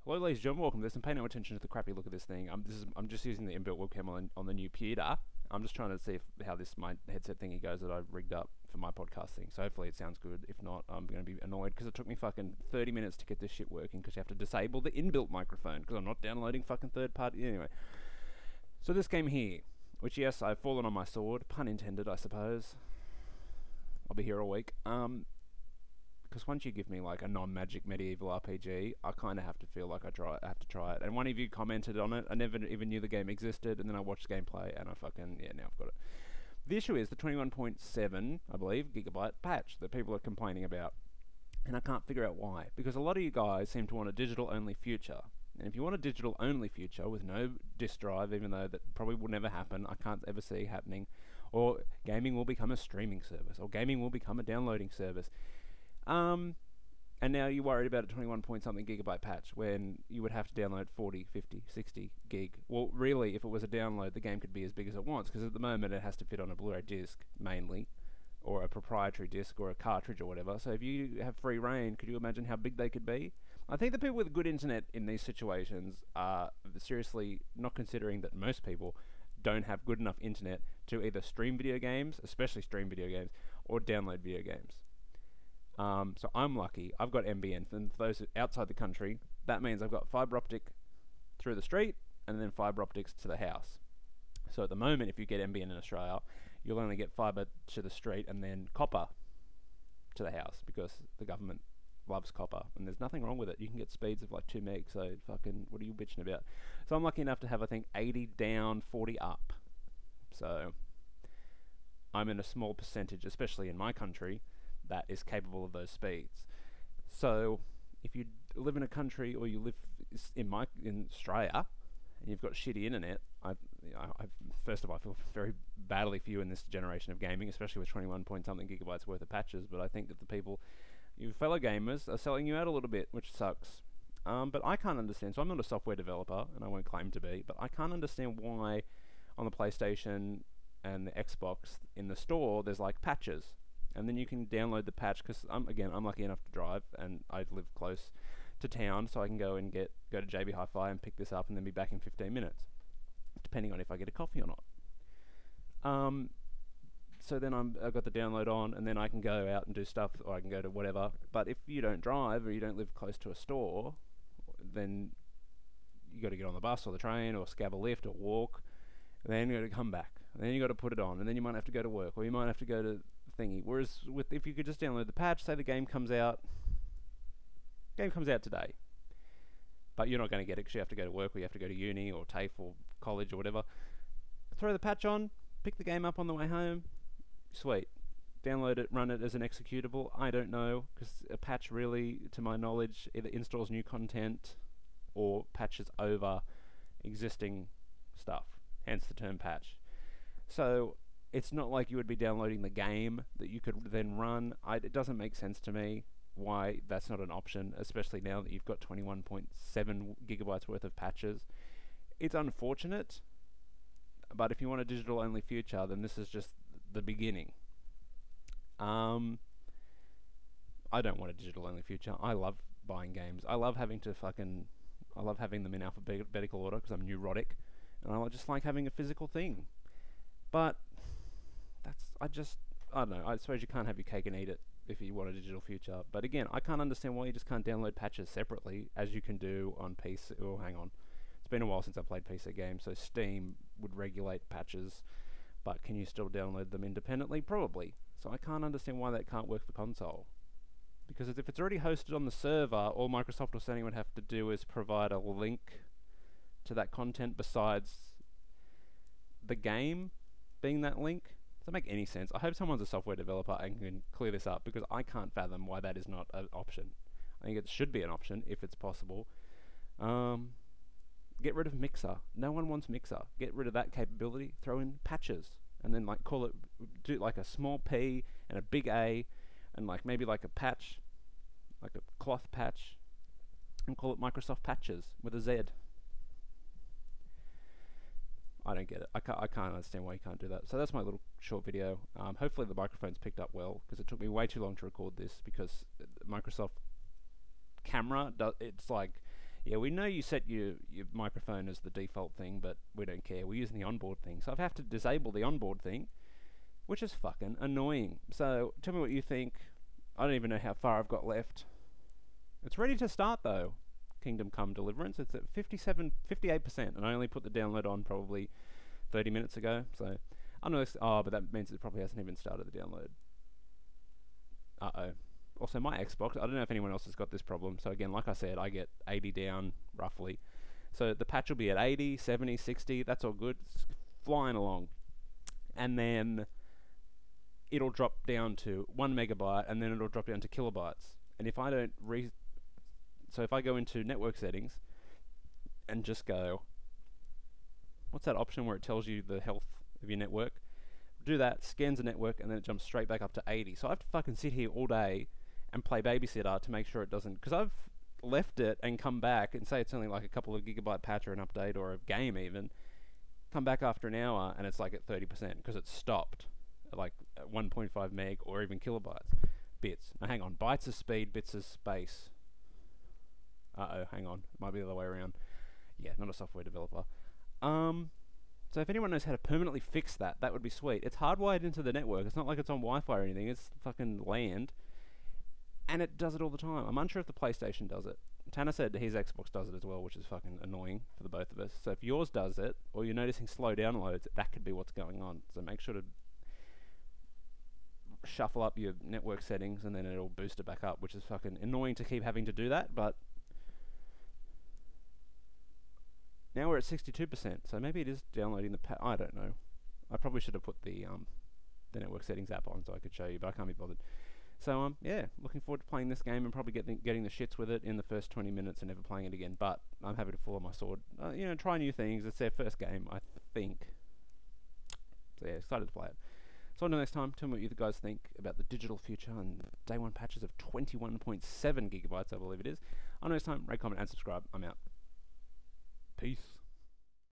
Hello, ladies and gentlemen. Welcome to this, and pay no attention to the crappy look of this thing. I'm just using the inbuilt webcam on the new computer. I'm just trying to see how this my headset thingy goes that I've rigged up for my podcasting. So hopefully it sounds good. If not, I'm going to be annoyed because it took me fucking 30 minutes to get this shit working because you have to disable the inbuilt microphone because I'm not downloading fucking third party. Anyway, so this game here, which yes, I've fallen on my sword, pun intended, I suppose. I'll be here all week. Because once you give me like a non-magic medieval RPG, I kind of have to feel like I have to try it. And one of you commented on it. I never even knew the game existed, and then I watched gameplay, and I fucking now I've got it. The issue is the 21.7, I believe, gigabyte patch that people are complaining about, and I can't figure out why. Because a lot of you guys seem to want a digital-only future, and if you want a digital-only future with no disk drive, even though that probably will never happen, I can't ever see happening, or gaming will become a streaming service, or gaming will become a downloading service. And now you're worried about a 21 point something gigabyte patch when you would have to download 40, 50, 60 gig. Well, really, if it was a download, the game could be as big as it wants, because at the moment it has to fit on a Blu-ray disc, mainly, or a proprietary disc, or a cartridge, or whatever. So if you have free reign, could you imagine how big they could be? I think the people with good internet in these situations are seriously not considering that most people don't have good enough internet to either stream video games, especially stream video games, or download video games. So I'm lucky. I've got NBN. And for those outside the country, that means I've got fibre optic through the street and then fibre optics to the house. So at the moment, if you get NBN in Australia, you'll only get fibre to the street and then copper to the house because the government loves copper. And there's nothing wrong with it. You can get speeds of like 2 meg, so fucking, what are you bitching about? So I'm lucky enough to have, I think, 80 down, 40 up. So I'm in a small percentage, especially in my country, that is capable of those speeds. So if you live in a country, or you live in Australia, and you've got shitty internet, I first of all, I feel very badly for you in this generation of gaming, especially with 21 point something gigabytes worth of patches. But I think that the people, your fellow gamers, are selling you out a little bit, which sucks. But I can't understand. So I'm not a software developer, and I won't claim to be, but I can't understand why on the PlayStation and the Xbox in the store there's like patches. And then you can download the patch, because I'm lucky enough to drive, and I live close to town, so I can go and go to JB Hi-Fi and pick this up, and then be back in 15 minutes, depending on if I get a coffee or not. So then I've got the download on, and then I can go out and do stuff, or I can go to whatever. But if you don't drive, or you don't live close to a store, then you got to get on the bus or the train, or scab a lift, or walk, and then you got to come back, and then you got to put it on, and then you might have to go to work, or you might have to go to thingy. Whereas if you could just download the patch, say the game comes out today, but you're not going to get it because you have to go to work, or you have to go to uni or TAFE or college or whatever. Throw the patch on, pick the game up on the way home, sweet. Download it, run it as an executable. I don't know, because a patch really, to my knowledge, either installs new content or patches over existing stuff, hence the term patch. So it's not like you would be downloading the game that you could then run. It doesn't make sense to me why that's not an option, especially now that you've got 21.7 gigabytes worth of patches. It's unfortunate, but if you want a digital-only future, then this is just the beginning. I don't want a digital-only future. I love buying games. I love having them in alphabetical order because I'm neurotic, and I just like having a physical thing. But I don't know. I suppose you can't have your cake and eat it if you want a digital future. But again, I can't understand why you just can't download patches separately, as you can do on PC. Oh, hang on. It's been a while since I played PC games, so Steam would regulate patches. But can you still download them independently? Probably. So I can't understand why that can't work for console. Because if it's already hosted on the server, all Microsoft or Sony would have to do is provide a link to that content besides the game being that link. Does that make any sense? I hope someone's a software developer and can clear this up, because I can't fathom why that is not an option. I think it should be an option if it's possible. Get rid of Mixer. No one wants Mixer. Get rid of that capability. Throw in patches, and then do like a small P and a big A, and like maybe like a patch, like a cloth patch, and call it Microsoft Patches with a Z. I don't get it. I can't understand why you can't do that. So that's my little short video. Hopefully the microphone's picked up well, because it took me way too long to record this, because Microsoft camera, it's like Yeah, we know you set your microphone as the default thing, but we don't care. We're using the onboard thing. So I've have to disable the onboard thing, which is fucking annoying. So tell me what you think. I don't even know how far I've got left. It's ready to start though. Kingdom Come Deliverance. It's at 58%, and I only put the download on probably 30 minutes ago. So I know. But that means it probably hasn't even started the download. Also, my Xbox, I don't know if anyone else has got this problem. So again, like I said, I get 80 down, roughly. So the patch will be at 80, 70, 60. That's all good. It's flying along. And then it'll drop down to 1 megabyte, and then it'll drop down to kilobytes. And if I don't so if I go into network settings, and just go, what's that option where it tells you the health of your network? Do that, scans the network, and then it jumps straight back up to 80. So I have to fucking sit here all day and play babysitter to make sure it doesn't, because I've left it and come back and say it's only like a couple of gigabyte patch or an update or a game even, come back after an hour and it's like at 30% because it's stopped at like 1.5 meg or even kilobytes. Bits. Now hang on, bytes of speed, bits of space. Hang on, it might be the other way around. Yeah, not a software developer. So if anyone knows how to permanently fix that, that would be sweet. It's hardwired into the network. It's not like it's on Wi-Fi or anything. It's fucking land. And it does it all the time. I'm unsure if the PlayStation does it. Tanner said his Xbox does it as well, which is fucking annoying for the both of us. So if yours does it, or you're noticing slow downloads, that could be what's going on. So make sure to shuffle up your network settings, and then it'll boost it back up, which is fucking annoying to keep having to do that, but now we're at 62%, so maybe it is downloading the I don't know. I probably should have put the network settings app on so I could show you, but I can't be bothered. So yeah, looking forward to playing this game and probably getting the shits with it in the first 20 minutes and never playing it again. But I'm happy to fall on my sword. Try new things. It's their first game, I think. So yeah, excited to play it. So until next time, tell me what you guys think about the digital future and day one patches of 21.7 gigabytes, I believe it is. Until next time, rate, comment, and subscribe. I'm out. Peace.